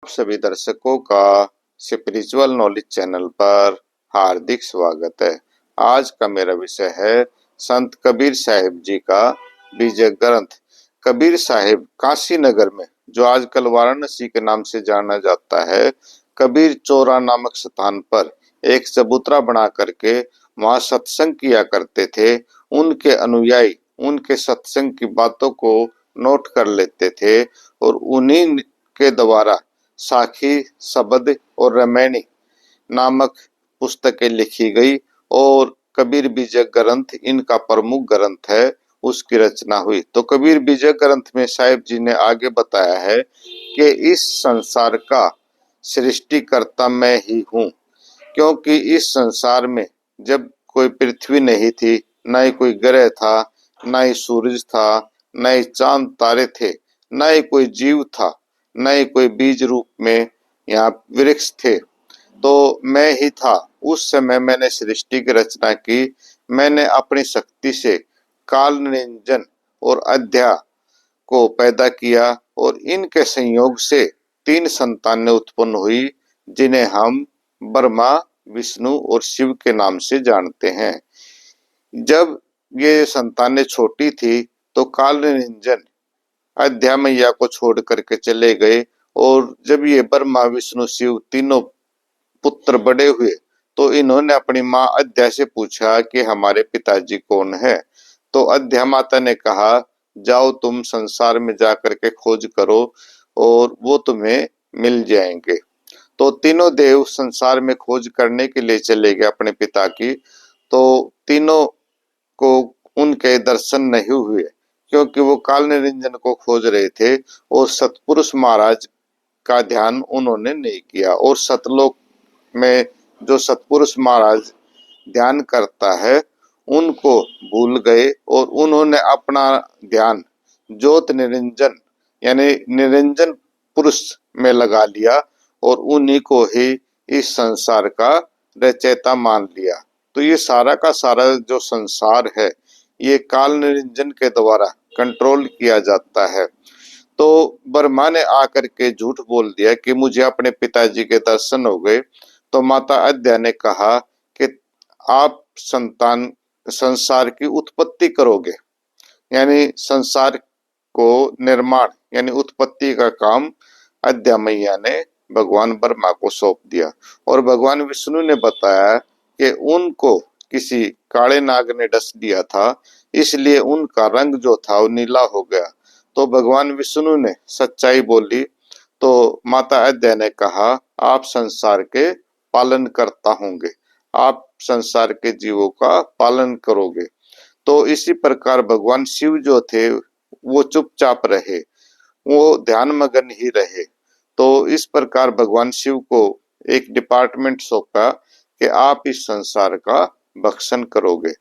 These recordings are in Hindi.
आप सभी दर्शकों का स्पिरिचुअल नॉलेज चैनल पर हार्दिक स्वागत है। आज का मेरा विषय है संत कबीर साहिब जी का विजय ग्रंथ। कबीर साहिब काशी नगर में, जो आजकल वाराणसी के नाम से जाना जाता है, कबीर चौरा नामक स्थान पर एक चबूतरा बना करके वहां सत्संग किया करते थे। उनके अनुयायी उनके सत्संग की बातों को नोट कर लेते थे और उन्हीं के द्वारा साखी, शबद और रमैनी नामक पुस्तकें लिखी गई और कबीर विजय ग्रंथ इनका प्रमुख ग्रंथ है, उसकी रचना हुई। तो कबीर विजय ग्रंथ में साहिब जी ने आगे बताया है कि इस संसार का सृष्टिकर्ता मैं ही हूँ, क्योंकि इस संसार में जब कोई पृथ्वी नहीं थी, न ही कोई ग्रह था, न ही सूरज था, न ही चांद तारे थे, न ही कोई जीव था, न ही कोई बीज रूप में यहाँ वृक्ष थे, तो मैं ही था। उस समय मैंने सृष्टि की रचना की। मैंने अपनी शक्ति से काल निरंजन और अध्या को पैदा किया और इनके संयोग से तीन संतानें उत्पन्न हुई, जिन्हें हम ब्रह्मा, विष्णु और शिव के नाम से जानते हैं। जब ये संतानें छोटी थी तो काल निरंजन अध्या मैया को छोड़ करके चले गए, और जब ये ब्रह्मा, विष्णु, शिव तीनों पुत्र बड़े हुए तो इन्होंने अपनी माँ अध्या से पूछा कि हमारे पिताजी कौन है। तो अध्या माता ने कहा, जाओ तुम संसार में जा करके खोज करो और वो तुम्हें मिल जाएंगे। तो तीनों देव संसार में खोज करने के लिए चले गए अपने पिता की। तो तीनों को उनके दर्शन नहीं हुए, क्योंकि वो काल निरंजन को खोज रहे थे और सतपुरुष महाराज का ध्यान उन्होंने नहीं किया। और सतलोक में जो सतपुरुष महाराज ध्यान करता है उनको भूल गए और उन्होंने अपना ध्यान ज्योत निरंजन यानी निरंजन पुरुष में लगा लिया और उन्हीं को ही इस संसार का रचयिता मान लिया। तो ये सारा का सारा जो संसार है, ये काल निरंजन के द्वारा कंट्रोल किया जाता है। तो ब्रह्मा ने आकर के झूठ बोल दिया कि मुझे अपने पिताजी के दर्शन हो गए। तो माता अद्या ने कहा कि आप संतान संसार की उत्पत्ति करोगे, यानी संसार को निर्माण यानी उत्पत्ति का काम अद्या मैया ने भगवान ब्रह्मा को सौंप दिया। और भगवान विष्णु ने बताया कि उनको किसी काले नाग ने डस दिया था, इसलिए उनका रंग जो था वो नीला हो गया। तो भगवान विष्णु ने सच्चाई बोली। तो माता अद्या ने कहा, आप संसार के पालन करता होंगे, आप संसार के जीवों का पालन करोगे। तो इसी प्रकार भगवान शिव जो थे वो चुपचाप रहे, वो ध्यान मगन ही रहे। तो इस प्रकार भगवान शिव को एक डिपार्टमेंट सौंपा कि आप इस संसार का भक्षण करोगे।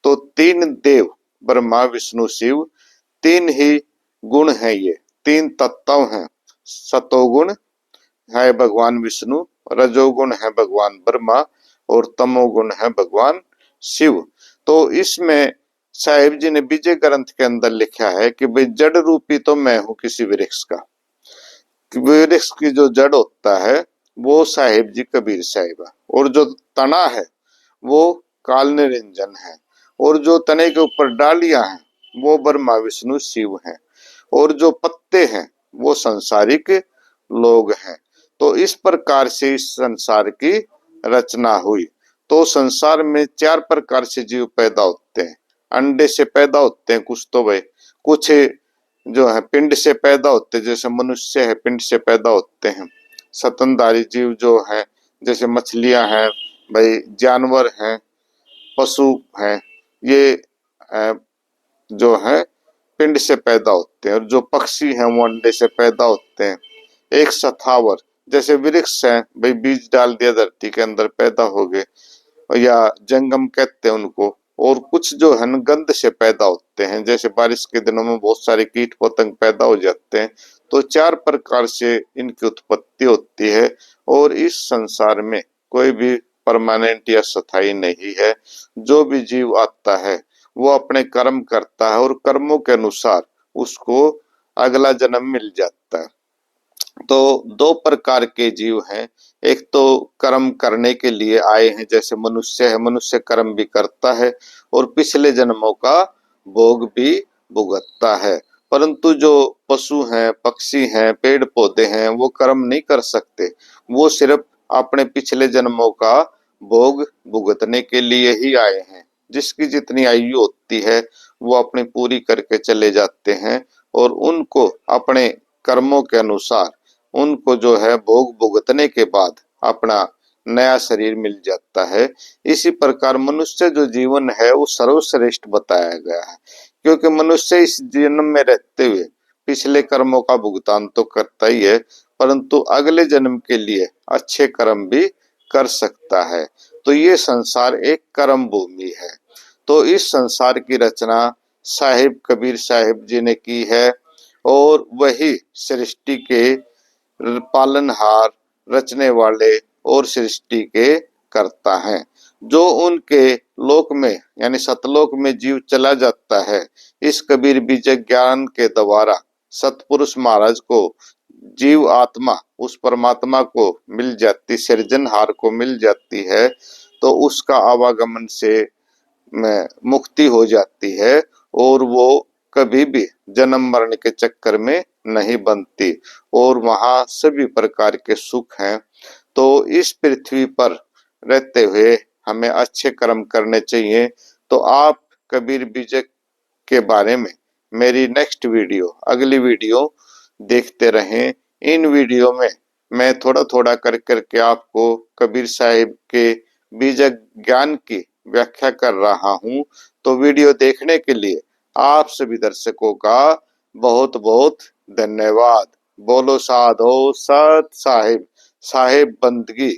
तो तीन देव ब्रह्मा, विष्णु, शिव, तीन ही गुण हैं, ये तीन तत्व हैं। सतोगुण है भगवान विष्णु, रजोगुण है भगवान ब्रह्मा और तमोगुण है भगवान शिव। तो इसमें साहिब जी ने विजय ग्रंथ के अंदर लिखा है कि भाई जड़ रूपी तो मैं हूं किसी वृक्ष का। वृक्ष की जो जड़ होता है वो साहिब जी कबीर साहिब है, और जो तना है वो काल निरंजन है, और जो तने के ऊपर डालियां हैं वो ब्रह्मा, विष्णु, शिव हैं, और जो पत्ते हैं वो संसारिक लोग हैं। तो इस प्रकार से इस संसार की रचना हुई। तो संसार में चार प्रकार से जीव पैदा होते हैं। अंडे से पैदा होते हैं कुछ, तो भाई कुछ जो है पिंड से पैदा होते हैं, जैसे मनुष्य है पिंड से पैदा होते हैं। स्तनधारी जीव जो है जैसे मछलियां हैं, भाई जानवर हैं, पशु हैं, ये जो है पिंड से पैदा होते हैं। और जो पक्षी हैं वो अंडे से पैदा होते हैं। एक सथावर जैसे वृक्ष है, भाई बीज डाल दिया धरती के अंदर पैदा हो गए, या जंगम कहते हैं उनको। और कुछ जो है गंध से पैदा होते हैं, जैसे बारिश के दिनों में बहुत सारे कीट पतंग पैदा हो जाते हैं। तो चार प्रकार से इनकी उत्पत्ति होती है। और इस संसार में कोई भी परमानेंट या स्थायी नहीं है। जो भी जीव आता है वो अपने कर्म करता है और कर्मों के अनुसार उसको अगला जन्म मिल जाता है। तो दो प्रकार के जीव हैं। एक तो कर्म करने के लिए आए हैं, जैसे मनुष्य है, मनुष्य कर्म भी करता है और पिछले जन्मों का भोग भी भुगतता है। परंतु जो पशु हैं, पक्षी हैं, पेड़ पौधे हैं, वो कर्म नहीं कर सकते। वो सिर्फ अपने पिछले जन्मों का भोग भुगतने के लिए ही आए हैं। जिसकी जितनी आयु होती है वो अपनी पूरी करके चले जाते हैं और उनको अपने कर्मों के अनुसार उनको जो है भोग भुगतने के बाद अपना नया शरीर मिल जाता है। इसी प्रकार मनुष्य जो जीवन है वो सर्वश्रेष्ठ बताया गया है, क्योंकि मनुष्य इस जन्म में रहते हुए पिछले कर्मों का भुगतान तो करता ही है, परंतु अगले जन्म के लिए अच्छे कर्म भी कर सकता है। तो ये संसार एक कर्म भूमि है। तो इस संसार की रचना साहिब कबीर साहिब जी ने की है और वही सृष्टि के पालनहार, रचने वाले और सृष्टि के करता है। जो उनके लोक में यानी सतलोक में जीव चला जाता है, इस कबीर बीज ज्ञान के द्वारा सतपुरुष महाराज को जीव आत्मा उस परमात्मा को मिल जाती, सृजनहार को मिल जाती है, तो उसका आवागमन से में मुक्ति हो जाती है और वो कभी भी जन्म मरण के चक्कर में नहीं बनती और वहां सभी प्रकार के सुख हैं। तो इस पृथ्वी पर रहते हुए हमें अच्छे कर्म करने चाहिए। तो आप कबीर बीजक के बारे में मेरी नेक्स्ट वीडियो, अगली वीडियो देखते रहें। इन वीडियो में मैं थोड़ा थोड़ा कर करके आपको कबीर साहिब के बीजक ज्ञान की व्याख्या कर रहा हूँ। तो वीडियो देखने के लिए आप सभी दर्शकों का बहुत बहुत धन्यवाद। बोलो साधो सत साहिब, साहिब बंदगी।